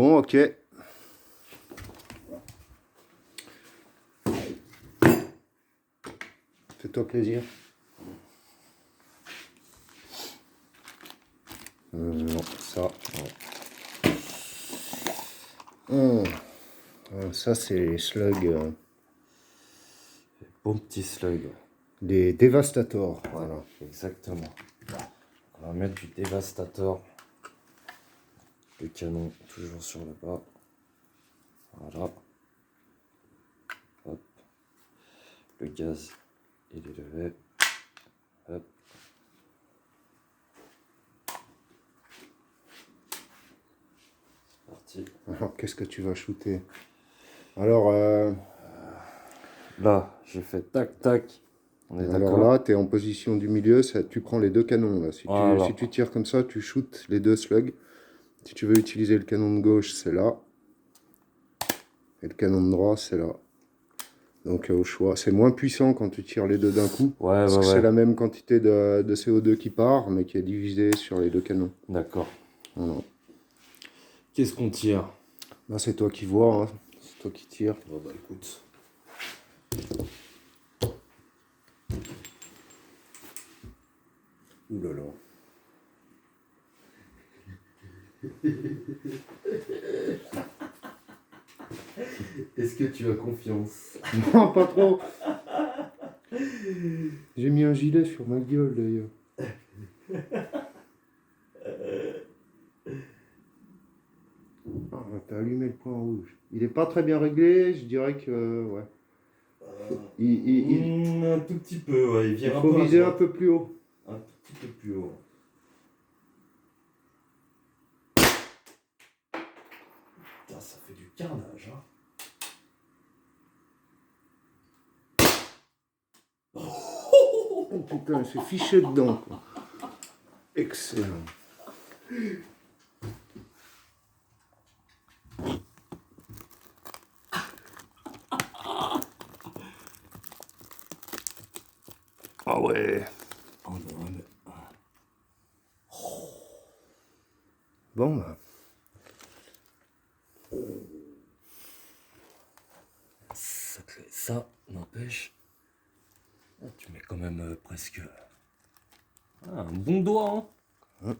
Bon, ok. Fais-toi plaisir. Non, ça. Non. Ça, c'est les slugs. Bon petit slug. Des Devastator. Voilà, exactement. On va mettre du Devastator. Le canon toujours sur le bas. Voilà. Hop. Le gaz, il est levé. Hop. C'est parti. Alors, qu'est-ce que tu vas shooter? Alors, Là, j'ai fait tac tac. On est alors d'accord. là, tu es en position du milieu, ça, tu prends les deux canons. Là. Voilà. Si tu tires comme ça, tu shootes les deux slugs. Si tu veux utiliser le canon de gauche, c'est là. Et le canon de droite, c'est là. Donc au choix, c'est moins puissant quand tu tires les deux d'un coup. Ouais, parce que ouais. c'est la même quantité de CO2 qui part, mais qui est divisée sur les deux canons. D'accord. Voilà. Qu'est-ce qu'on tire? Là, c'est toi qui vois, hein. C'est toi qui tires. Bon bah écoute. Ouh là là. Est-ce que tu as confiance? Non, pas trop. J'ai mis un gilet sur ma gueule d'ailleurs. Ah, t'as allumé le point rouge. Il est pas très bien réglé, je dirais que ouais. Un tout petit peu, ouais. Il Il vire un faut peu à viser un droite. peu plus haut. Un tout petit peu plus haut. Putain, ça fait du carnage, hein. Oh putain, c'est fiché dedans quoi. Excellent. Ah ouais. Oh non, mais... Bon bah. Sacré, ça n'empêche. Ah, tu mets quand même presque. Ah, un bon doigt, hein.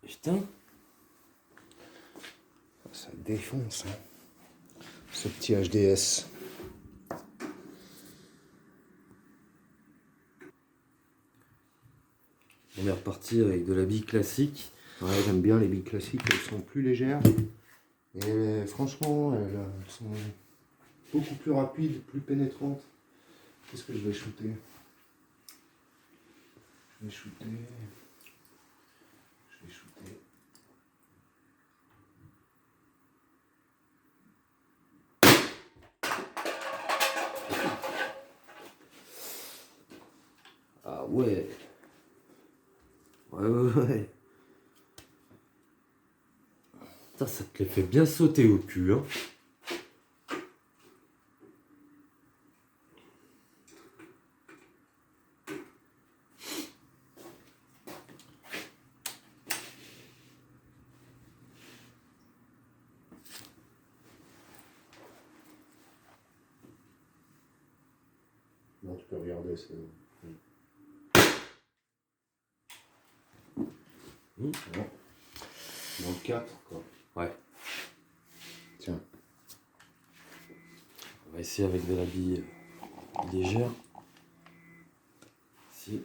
Putain. Ça défonce, hein. Ce petit HDS. On est reparti avec de la bille classique. Ouais, j'aime bien les billes classiques, elles sont plus légères. Et franchement, elles sont beaucoup plus rapides, plus pénétrantes. Qu'est-ce que je vais shooter? Je vais shooter. Ah ouais. Ouais. Putain, ça te les fait bien sauter au cul, hein. Non, tu peux regarder, c'est bon. Mmh. Bon. Dans le 4, quoi. Ouais. Tiens. On va essayer avec de la bille légère. Si.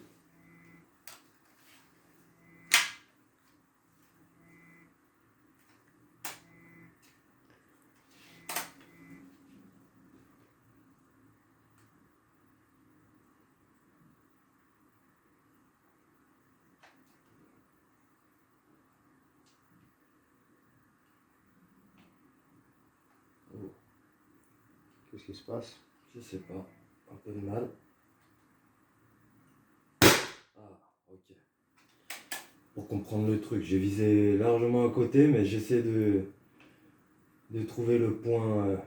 Qu'est-ce qui se passe? Je sais pas. Un peu de mal. Ah, ok. Pour comprendre le truc, j'ai visé largement à côté, mais j'essaie de trouver le point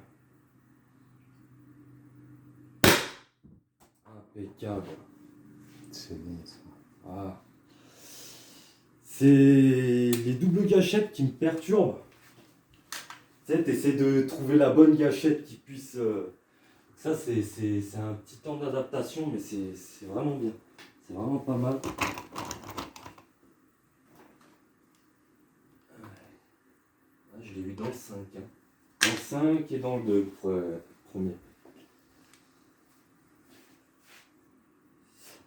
impeccable. C'est bon ça. Ah. C'est les doubles gâchettes qui me perturbent. Tu sais, t'essaies de trouver la bonne gâchette qui puisse... Ça, c'est un petit temps d'adaptation, mais c'est vraiment bien. C'est vraiment pas mal. Ah, je l'ai vu dans le 5. Hein. Dans le 5 et dans le 2, premier.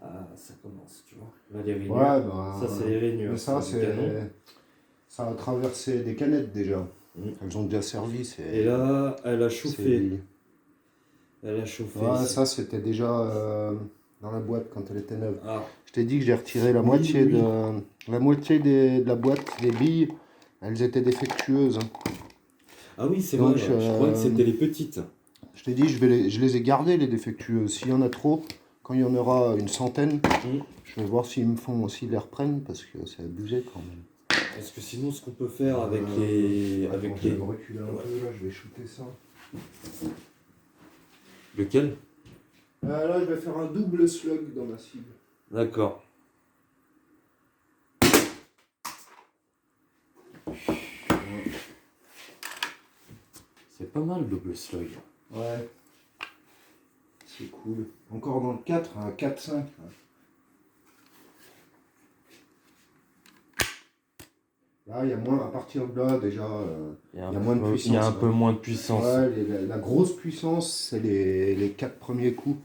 Ah, ça commence, tu vois. Là, les rainures. Ouais, bah, ça, c'est les rainures. mais ça, c'est du canon. ça a traversé des canettes déjà. Mm. Elles ont déjà servi. Et là, elle a chauffé. Elle a chauffé. Ouais, ici. ça, c'était déjà dans la boîte quand elle était neuve. Ah, Je t'ai dit que j'ai retiré la Oui, moitié, oui. la moitié de la boîte. Les billes, elles étaient défectueuses. ah oui, c'est Donc, vrai. Ouais. Je croyais que c'était les petites. Je t'ai dit, je les ai gardées, les défectueuses. S'il y en a trop, quand il y en aura une centaine, Mm. je vais voir s'ils me font, s'ils les reprennent, parce que c'est abusé quand même. Parce que sinon, ce qu'on peut faire avec les... Attends, avec je vais les... me reculer un peu, là, je vais shooter ça. Lequel? Là, je vais faire un double slug dans ma cible. D'accord. C'est pas mal, double slug. Ouais. C'est cool. Encore dans le 4, un 4-5. Là, il y a moins, à partir de là, déjà, Il y a, il y a moins de puissance. Il y a un peu moins de puissance. Ouais, la grosse puissance, c'est les 4 premiers coups.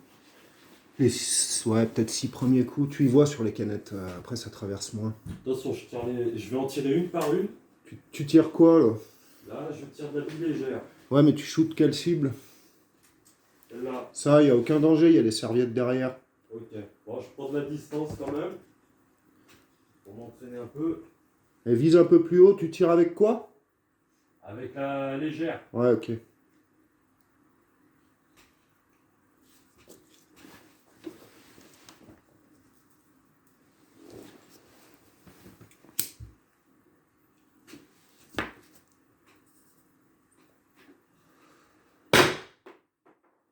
Ouais, peut-être 6 premiers coups. Tu y vois sur les canettes. Après, ça traverse moins. Attention, je vais en tirer une par une. Tu tires quoi, là? Là, je tire de la bille légère. Ouais, mais tu shootes quelle cible? Là. Ça, il n'y a aucun danger, il y a les serviettes derrière. Ok. Bon, je prends de la distance quand même. Pour m'entraîner un peu. Elle vise un peu plus haut, tu tires avec quoi? Avec la légère. Ouais, ok.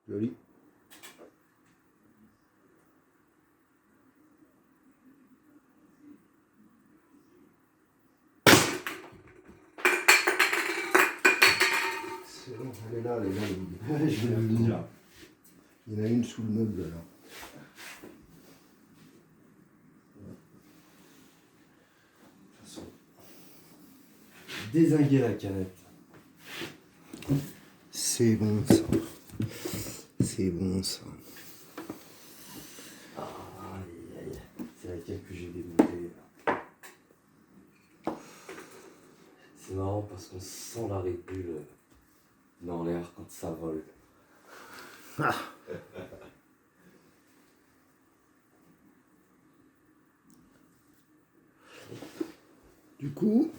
Joli. C'est bon, elle est là, je vais la Bien. Il y en a une sous le meuble là. Dézinguer la canette. C'est bon ça. C'est bon ça. Aïe, aïe. C'est laquelle que j'ai démonté. C'est marrant parce qu'on sent la Red Bull dans l'air quand ça vole. Du coup,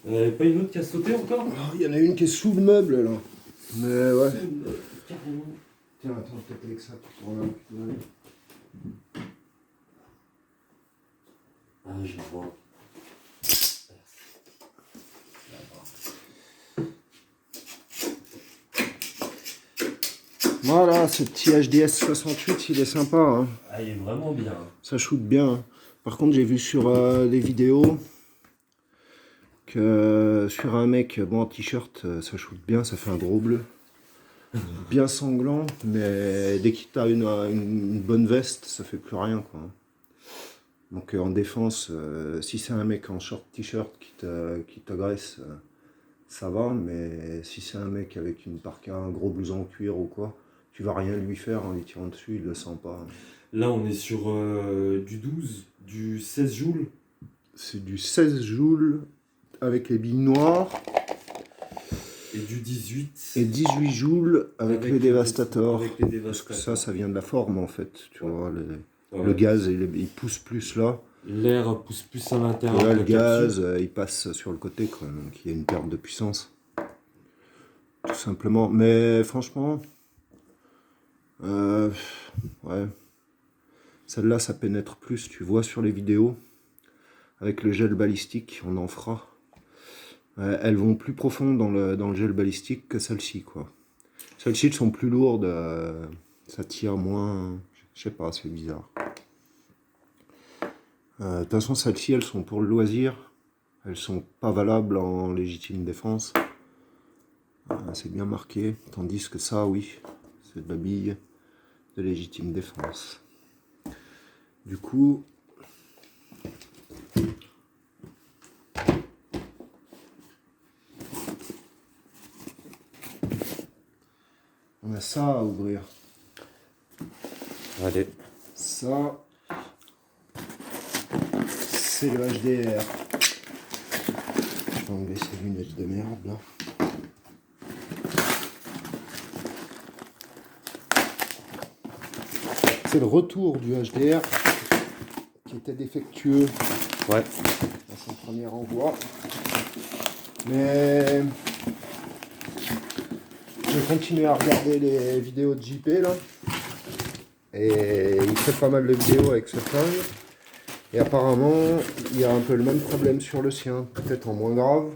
Il n'y en avait pas une autre qui a sauté encore? il y en a une qui est sous le meuble là. Mais ouais. Carrément. Tiens, attends, peut-être avec ça, tu pourras là. Ah, je la vois. Voilà, ce petit HDS 68, il est sympa. Hein. Ah, il est vraiment bien. Ça shoot bien. Hein. Par contre, j'ai vu sur les vidéos que sur un mec bon, en t-shirt, ça shoot bien, ça fait un gros bleu. Bien sanglant, mais dès qu'il t'a une bonne veste, ça fait plus rien. Quoi. Donc en défense, si c'est un mec en short t-shirt qui t'agresse, ça va, mais si c'est un mec avec une parka, un gros blouson en cuir ou quoi, tu vas rien lui faire en lui tirant dessus, il le sent pas. Là, on est sur du 12, du 16 joules. C'est du 16 joules avec les billes noires. Et du 18. Et 18 joules avec les dévastators. Avec les Parce que dévastators. ça vient de la forme en fait. Tu vois, Ouais. le gaz, il pousse plus là. L'air pousse plus à l'intérieur. Et là, de le la capsule. gaz, il passe sur le côté, quoi. Donc il y a une perte de puissance. Tout simplement. Mais franchement, ouais. Celle-là, ça pénètre plus. Tu vois sur les vidéos. Avec le gel balistique, on en fera. Elles vont plus profond dans le gel balistique que celles-ci, quoi. Celles-ci sont plus lourdes, ça tire moins. Je sais pas, c'est bizarre. De toute façon, celles-ci, elles sont pour le loisir. Elles sont pas valables en légitime défense. C'est bien marqué. Tandis que ça, oui, c'est de la bille de légitime défense. Du coup, on a ça à ouvrir. Allez. Ça, c'est le HDR. Je vais enlever ces lunettes de merde là. C'est le retour du HDR qui était défectueux Ouais. à son premier envoi. Mais je continue à regarder les vidéos de JP là. Et il fait pas mal de vidéos avec ce flingue. Et apparemment, il y a un peu le même problème sur le sien, peut-être en moins grave.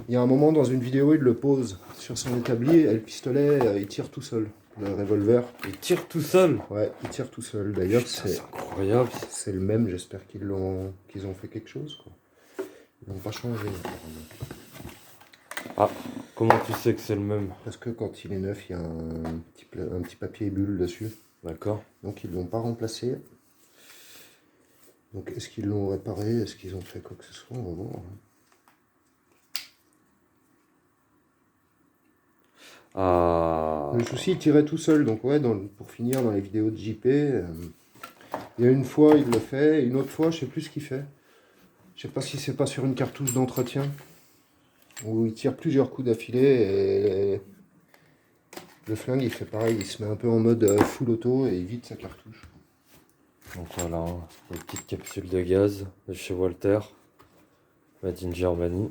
Il y a un moment dans une vidéo, il le pose sur son établi et le pistolet, il tire tout seul. Le revolver. Il tire tout seul. Ouais, il tire tout seul. D'ailleurs, C'est incroyable. c'est le même. J'espère qu'ils ont fait quelque chose, quoi. Ils n'ont pas changé, apparemment. Ah, comment tu sais que c'est le même? Parce que quand il est neuf, il y a un petit papier bulle dessus. D'accord. Donc, ils ne l'ont pas remplacé. Donc, est-ce qu'ils l'ont réparé? Est-ce qu'ils ont fait quoi que ce soit? On va voir. Ah. Le souci, il tirait tout seul. Donc, ouais, pour finir, dans les vidéos de JP, il y a une fois, il le fait. Et une autre fois, je sais plus ce qu'il fait. Je sais pas si c'est pas sur une cartouche d'entretien. Où il tire plusieurs coups d'affilée. Et le flingue, il fait pareil. Il se met un peu en mode full auto et il vide sa cartouche. Donc voilà, hein, une petite capsule de gaz de chez Walter, made in Germany.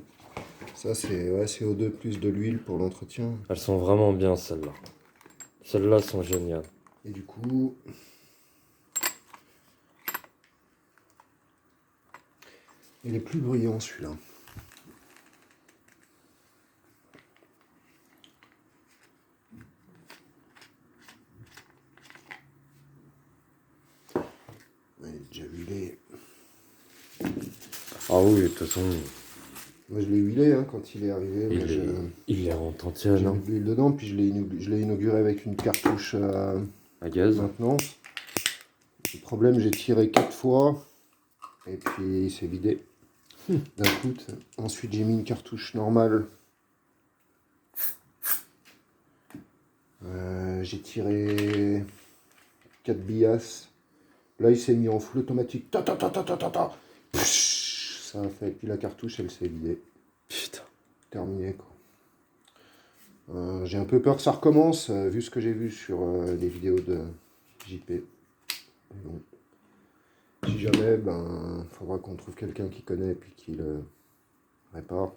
Ça, c'est ouais, CO2 plus de l'huile pour l'entretien. Elles sont vraiment bien celles-là. Celles-là sont géniales. Et du coup, il est plus bruyant celui-là. Il est déjà huilé. Ah oui, de toute façon, Moi, je l'ai huilé hein, quand il est arrivé. il est en entière, J'ai non? mis de l'huile dedans, puis je l'ai inauguré avec une cartouche À gaz. maintenant. Le problème, j'ai tiré 4 fois, et puis il s'est vidé d'un coup. Ensuite, j'ai mis une cartouche normale. J'ai tiré 4 billasses. Là, il s'est mis en full automatique. Ta ta ta ta ta ta ta. Psh, ça a fait. Puis la cartouche, elle s'est vidée. Putain. Terminé, quoi. J'ai un peu peur que ça recommence, vu ce que j'ai vu sur les vidéos de JP. Donc, si jamais, ben, faudra qu'on trouve quelqu'un qui connaît et puis qui le répare.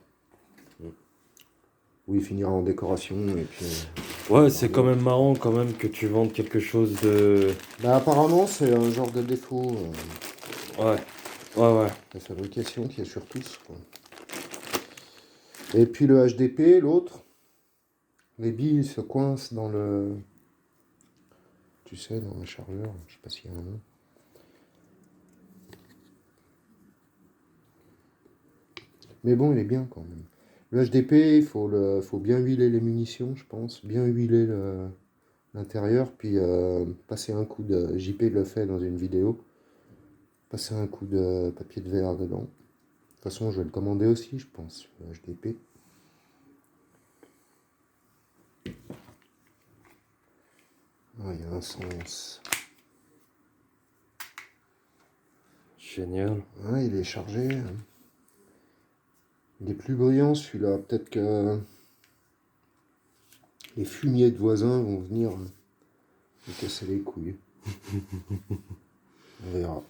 Ou il finira en décoration et puis... Ouais, c'est quand même marrant quand même que tu vendes quelque chose de... Bah apparemment c'est un genre de défaut Ouais, ouais. la fabrication qui est sur tous, quoi. Et puis le HDP, l'autre, les billes se coincent dans le... Tu sais, dans le chargeur, je sais pas s'il y a un nom. Mais bon, il est bien quand même. Le HDP, il faut bien huiler les munitions, je pense. Bien huiler l'intérieur, puis passer un coup de... JP le fait dans une vidéo. Passer un coup de papier de verre dedans. De toute façon, je vais le commander aussi, je pense, le HDP. Ah, il y a un sens. Génial. Ah, il est chargé. Il est plus brillant celui-là. Peut-être que les fumiers de voisins vont venir me casser les couilles. On verra.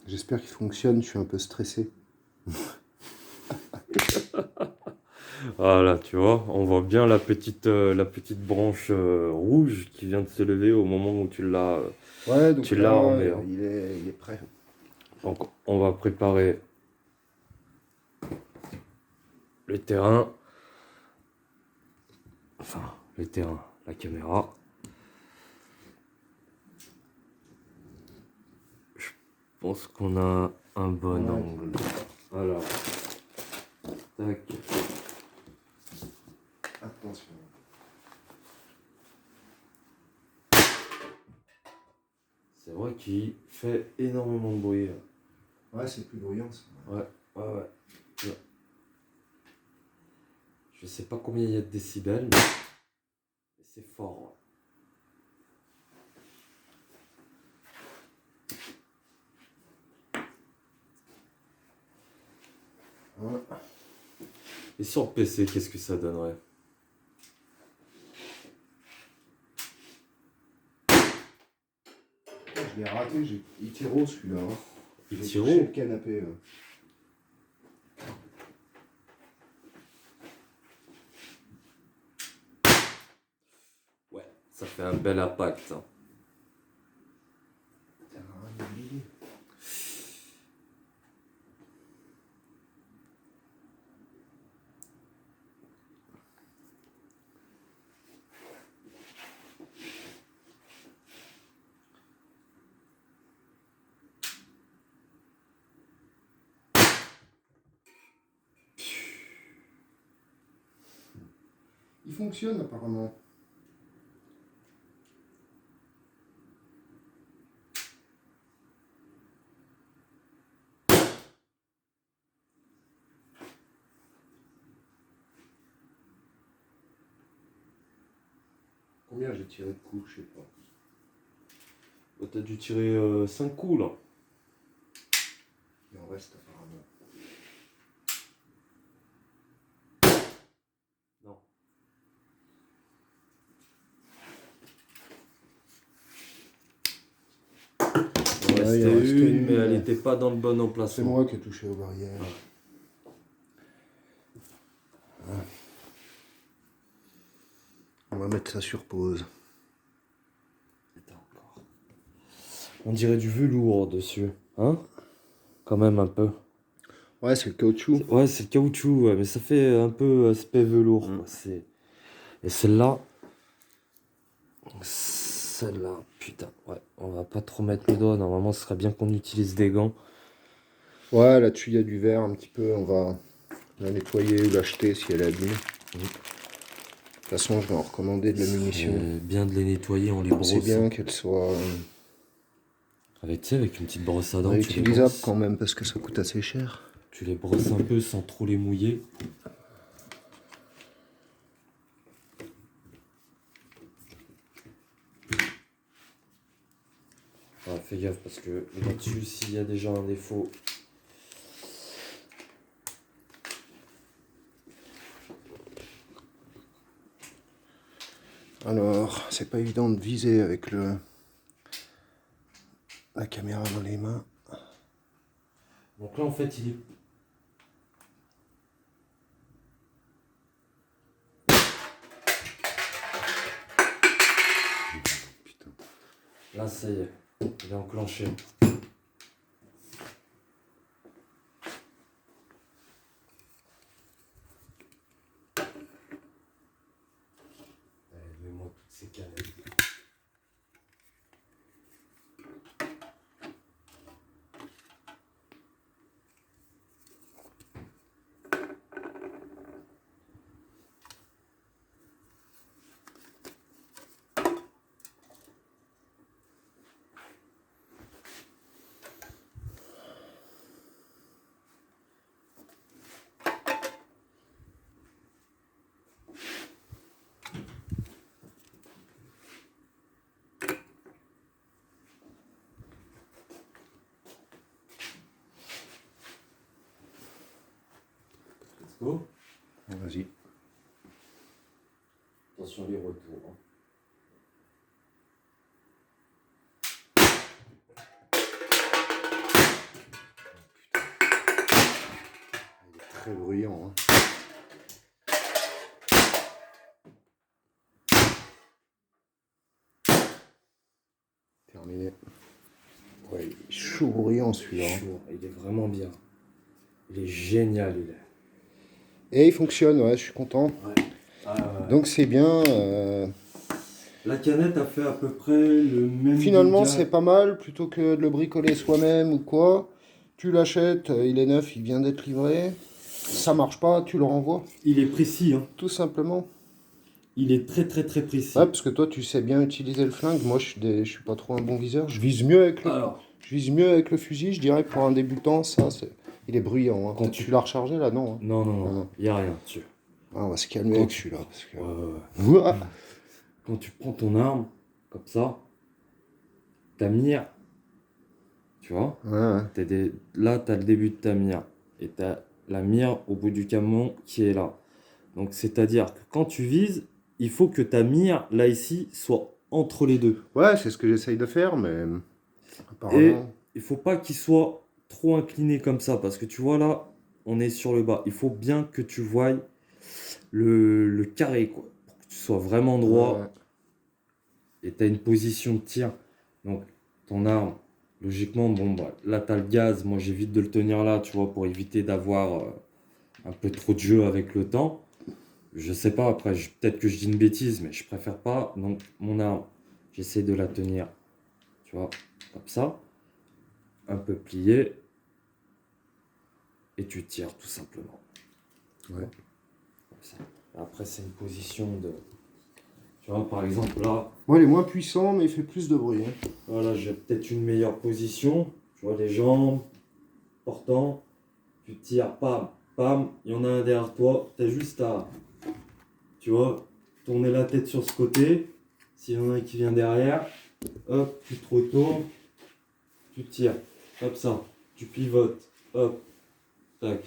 J'espère qu'il fonctionne, je suis un peu stressé. Ah là, tu vois, on voit bien la petite branche rouge qui vient de se lever au moment où tu l'as Ouais, donc tu là, l'as armé, hein. il est prêt. Donc on va préparer le terrain. Enfin, le terrain, la caméra. Je pense qu'on a un bon Ouais. angle. Alors, tac. Attention. C'est vrai qu'il fait énormément de bruit. Ouais, c'est plus bruyant ça. Ouais. Je sais pas combien il y a de décibels, mais c'est fort. Ouais. Et sur le PC, qu'est-ce que ça donnerait? Je l'ai raté, j'ai Itiro celui-là. Hein. J'ai Itiro? touché le canapé. Ouais, ça fait un bel impact. Hein. Il fonctionne apparemment. Combien j'ai tiré de coups, je sais pas. Oh, t'as dû tirer 5 coups là. Il en reste apparemment. Non. Il en restait une, mais elle n'était pas dans le bon C'est emplacement. moi qui ai touché aux barrières. On va mettre ça sur pause. Attends encore. On dirait du velours dessus, hein? Quand même un peu. Ouais, c'est le caoutchouc. Ouais, c'est le caoutchouc, ouais, mais ça fait un peu aspect velours. Mm. Quoi. Et celle-là, putain, ouais, on va pas trop mettre le doigt. Normalement, ce serait bien qu'on utilise des gants. Ouais, là-dessus, il y a du verre un petit peu. On va la nettoyer ou l'acheter si elle est abîmée. De toute façon, je vais en recommander de la munition. C'est bien de les nettoyer, on les brosse. C'est bien qu'elle soit Avec, tu sais, avec une petite brosse à dents, tu les réutilisable brosses. quand même parce que ça coûte assez cher. Tu les brosses un peu sans trop les mouiller. Ah, fais gaffe parce que là-dessus, s'il y a déjà un défaut. Alors, c'est pas évident de viser avec la caméra dans les mains. Donc là, en fait, il est. Putain. Là, ça y est, il est enclenché. Allez, donne-moi toutes ces canettes. Let's go. Vas-y. Attention les retours. Hein. Il est très bruyant. Hein. Terminé. Ouais, il est chaud bruyant celui-là. Hein. Chaud, il est vraiment bien. Il est génial, il est. Et il fonctionne, ouais, je suis content. Ouais. Donc c'est bien. La canette a fait à peu près le même Finalement, dégât. c'est pas mal, plutôt que de le bricoler soi-même ou quoi. Tu l'achètes, il est neuf, il vient d'être livré. Ça marche pas, tu le renvoies, Il est précis, hein. tout simplement. Il est très très très Ouais, précis. parce que toi, tu sais bien utiliser le flingue. Moi, je suis pas trop un bon viseur. Alors, Je vise mieux avec le fusil, je dirais, pour un débutant, il est bruyant. Hein. quand Peut-être tu... tu l'as rechargé là, non, hein. Non, non, Non, non, non. il n'y a rien dessus. Ah, on va se calmer Quand avec tu... celui-là. Parce que... Ouais, ouais, ouais. Ouah. Quand tu prends ton arme, comme ça, ta mire, tu vois, Ouais, ouais. là, tu as le début de ta mire. Et tu as la mire au bout du camion qui est là. Donc, c'est-à-dire que quand tu vises, il faut que ta mire, là, ici, soit entre les deux. Ouais, c'est ce que j'essaye de faire, mais Et apparemment. il faut pas qu'il soit trop incliné comme ça. Parce que tu vois, là, on est sur le bas. Il faut bien que tu voies le carré, quoi. Pour que tu sois vraiment Ouais. droit. Et tu as une position de tir. Donc, ton arme, logiquement, bon, bah, là, tu as le gaz. Moi, j'évite de le tenir là, tu vois, pour éviter d'avoir un peu trop de jeu avec le temps. Je sais pas, après, peut-être que je dis une bêtise, mais je préfère pas. Donc, mon arme, j'essaie de la tenir, tu vois, comme ça, un peu pliée. Et tu tires tout simplement. Ouais. Comme ça. Après, c'est une position de. Tu vois, par exemple, là, Moi, il est moins puissant, mais il fait plus de bruit. Hein. voilà, j'ai peut-être une meilleure position. Tu vois, les jambes, portant, tu tires, pam, pam, il y en a un derrière toi, tu as juste à, tu vois, tourner la tête sur ce côté. S'il y en a un qui vient derrière, hop, tu te retournes, tu tires, comme ça, tu pivotes, hop, tac.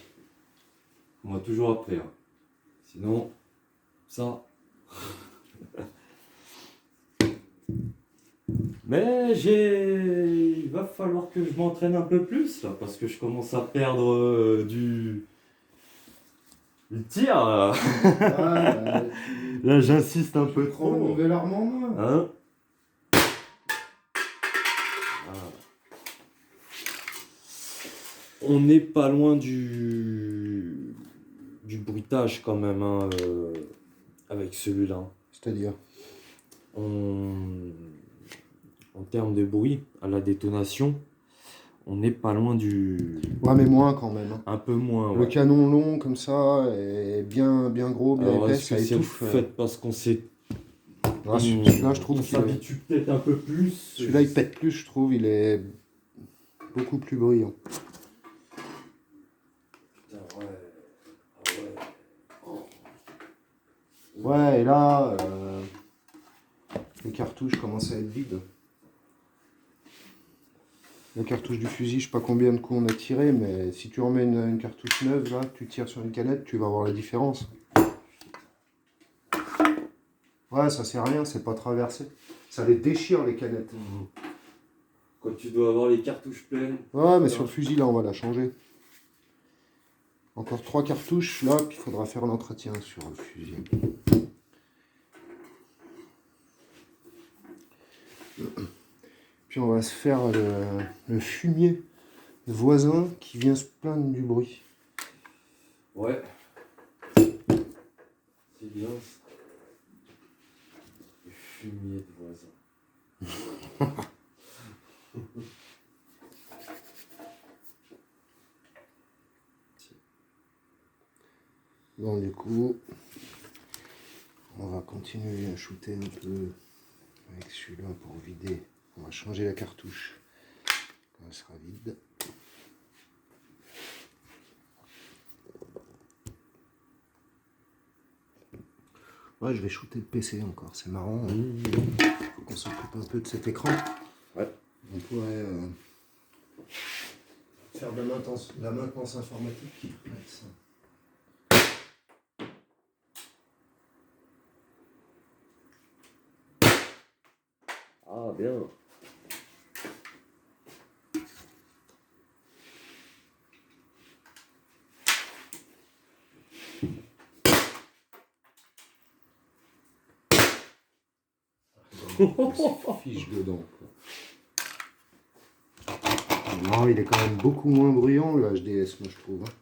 Moi, toujours après, hein. Sinon, ça. Mais il va falloir que je m'entraîne un peu plus là, parce que je commence à perdre du tir. Là, Ouais, là j'insiste un peu prends une trop. nouvelle arme en main. Hein? On n'est pas loin du bruitage quand même, hein, avec celui-là. C'est-à-dire. On- En termes de bruit, à la détonation, on n'est pas loin du... Ouais, mais moins quand même. Hein. Un peu moins, Le ouais. canon long comme ça, est bien, bien gros, bien Alors, épais, est-ce que ça c'est le étouffe. fait parce qu'on s'est... Ah, celui-là, je trouve on qu'il est... s'habitue peut-être un peu plus. Celui-là, il pète plus, je trouve. Il est beaucoup plus bruyant. Putain, ouais. Ah ouais. Ouais, et là, les cartouches commencent à être vides. La cartouche du fusil, je sais pas combien de coups on a tiré, mais si tu remets une cartouche neuve, là, tu tires sur une canette, tu vas voir la différence. Ouais, ça sert à rien, c'est pas traversé. Ça les déchire, les canettes. Quand tu dois avoir les cartouches pleines. Ouais, mais sur le fusil, là, on va la changer. Encore 3 cartouches, là, puis il faudra faire l'entretien sur le fusil. Puis on va se faire le fumier de voisin qui vient se plaindre du bruit. Ouais. C'est bien ça. Le fumier de voisin. Bon, du coup, on va continuer à shooter un peu avec celui-là pour vider. On va changer la cartouche quand elle sera vide. Ouais, je vais shooter le PC encore, c'est marrant. Faut qu'on s'occupe un peu de cet écran. Ouais. On pourrait faire de la maintenance informatique avec ça. Ah, bien. Fiche dedans. Quoi. Non, il est quand même beaucoup moins bruyant le HDS, moi je trouve. Hein.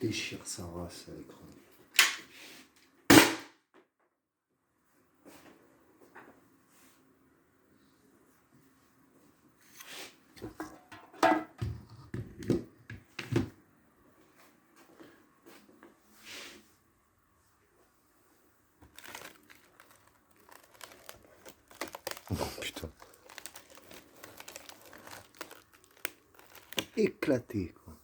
déchire sa race à l'écran. Oh putain. Éclaté quoi.